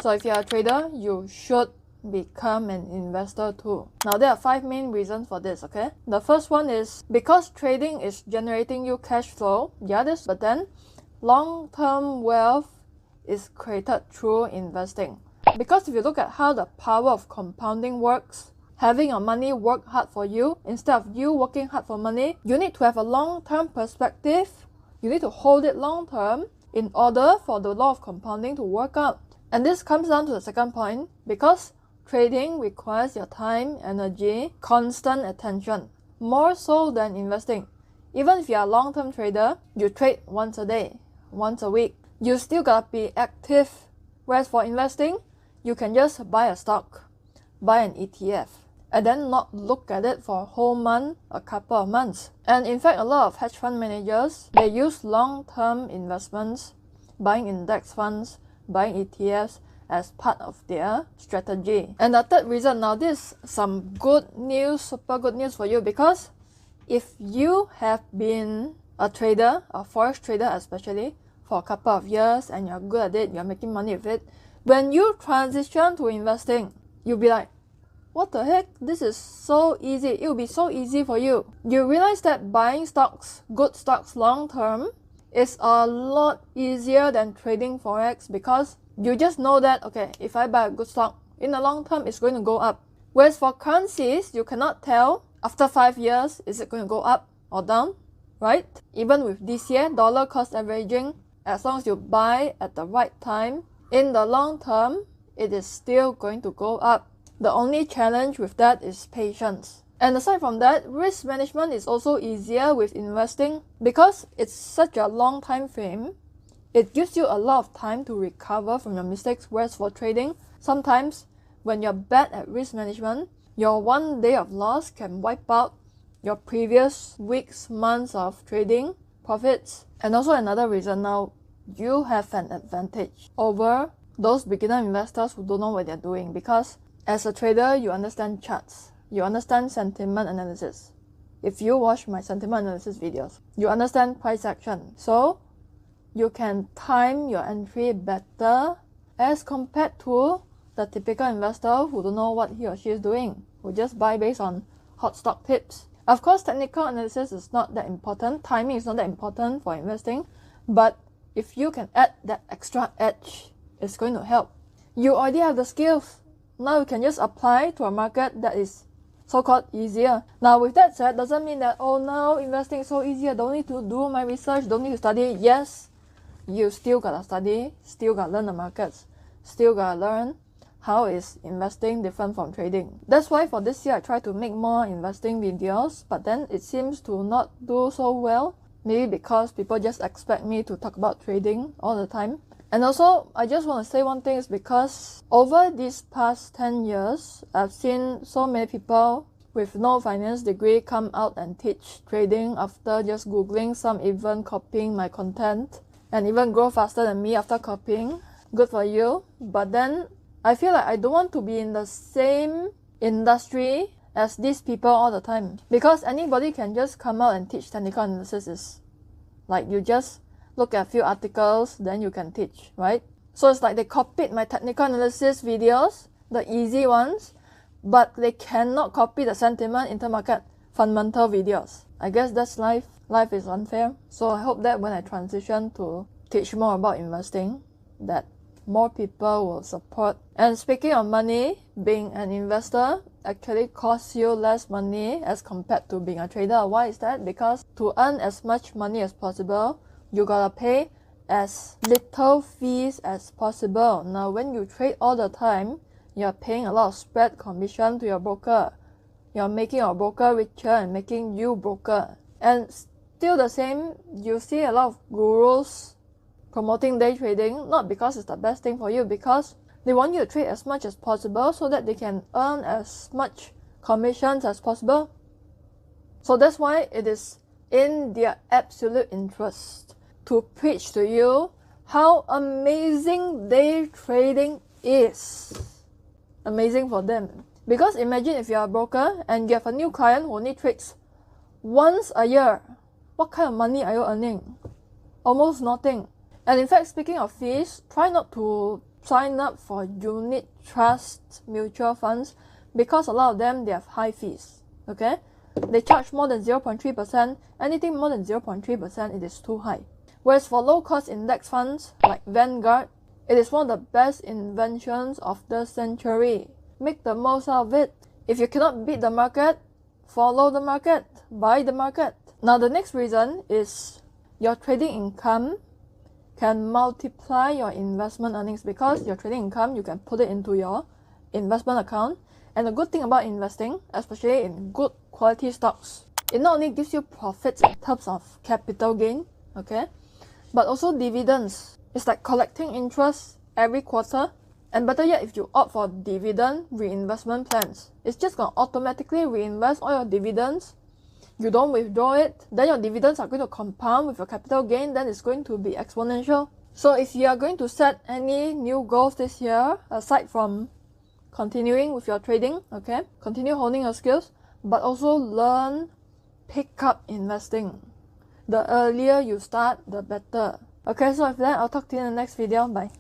So if you're a trader, you should become an investor too. Now there are 5 main reasons for this, okay? The first one is because trading is generating you cash flow. Yeah, this, but then long-term wealth is created through investing. Because if you look at how the power of compounding works, having your money work hard for you instead of you working hard for money, you need to have a long-term perspective. You need to hold it long-term in order for the law of compounding to work out. And this comes down to the second point, because trading requires your time, energy, constant attention, more so than investing. Even if you're a long-term trader, you trade once a day, once a week, you still gotta be active. Whereas for investing, you can just buy a stock, buy an ETF, and then not look at it for a whole month, a couple of months. And in fact, a lot of hedge fund managers, they use long-term investments, buying index funds, buying ETFs as part of their strategy. And the third reason, now this is some good news, super good news for you, because if you have been a trader, a forex trader especially, for a couple of years and you're good at it, you're making money with it, when you transition to investing, you'll be like, what the heck? This is so easy. It will be so easy for you. You realize that buying stocks, good stocks long term, is a lot easier than trading forex, because you just know that, okay, if I buy a good stock, in the long term, it's going to go up. Whereas for currencies, you cannot tell after 5 years, is it going to go up or down, right? Even with this year, dollar cost averaging, as long as you buy at the right time, in the long term, it is still going to go up. The only challenge with that is patience. And aside from that, risk management is also easier with investing, because it's such a long time frame. It gives you a lot of time to recover from your mistakes, whereas for trading, sometimes when you're bad at risk management, your one day of loss can wipe out your previous weeks, months of trading profits. And also another reason, now you have an advantage over those beginner investors who don't know what they're doing, because as a trader, you understand charts. You understand sentiment analysis. If you watch my sentiment analysis videos, you understand price action. So you can time your entry better as compared to the typical investor who don't know what he or she is doing, who just buy based on hot stock tips. Of course, technical analysis is not that important. Timing is not that important for investing. But if you can add that extra edge, it's going to help. You already have the skills. Now you can just apply to a market that is so-called easier. Now with that said, doesn't mean that, oh, now investing is so easy, I don't need to do my research, don't need to study. Yes, you still gotta study, still gotta learn the markets, still gotta learn how is investing different from trading. That's why for this year I try to make more investing videos, but then it seems to not do so well. Maybe because people just expect me to talk about trading all the time. And also, I just want to say one thing, is because over these past 10 years, I've seen so many people with no finance degree come out and teach trading after just Googling, some even copying my content, and even grow faster than me after copying. Good for you. But then, I feel like I don't want to be in the same industry as these people all the time. Because anybody can just come out and teach technical analysis. Is like you just look at a few articles, then you can teach, right? So it's like they copied my technical analysis videos, the easy ones, but they cannot copy the sentiment intermarket fundamental videos. I guess that's life. Life is unfair. So I hope that when I transition to teach more about investing, that more people will support. And speaking of money, being an investor actually costs you less money as compared to being a trader. Why is that? Because to earn as much money as possible, you gotta pay as little fees as possible. Now, when you trade all the time, you're paying a lot of spread commission to your broker. You're making your broker richer and making you broker. And still the same, you see a lot of gurus promoting day trading, not because it's the best thing for you, because they want you to trade as much as possible so that they can earn as much commissions as possible. So that's why it is in their absolute interest to preach to you how amazing day trading is. Amazing for them. Because imagine if you're a broker and you have a new client who only trades once a year. What kind of money are you earning? Almost nothing. And in fact, speaking of fees, try not to sign up for unit trust mutual funds because a lot of them, they have high fees, okay? They charge more than 0.3%. Anything more than 0.3%, it is too high. Whereas for low-cost index funds like Vanguard, it is one of the best inventions of the century. Make the most out of it. If you cannot beat the market, follow the market, buy the market. Now the next reason is your trading income can multiply your investment earnings, because your trading income, you can put it into your investment account. And the good thing about investing, especially in good quality stocks, it not only gives you profits in terms of capital gain, okay, but also dividends. It's like collecting interest every quarter. And better yet, if you opt for dividend reinvestment plans, it's just going to automatically reinvest all your dividends. You don't withdraw it, then your dividends are going to compound with your capital gain, then it's going to be exponential. So if you are going to set any new goals this year, aside from continuing with your trading, okay, continue honing your skills, but also learn, pick up investing. The earlier you start, the better. Okay, so with that, I'll talk to you in the next video. Bye.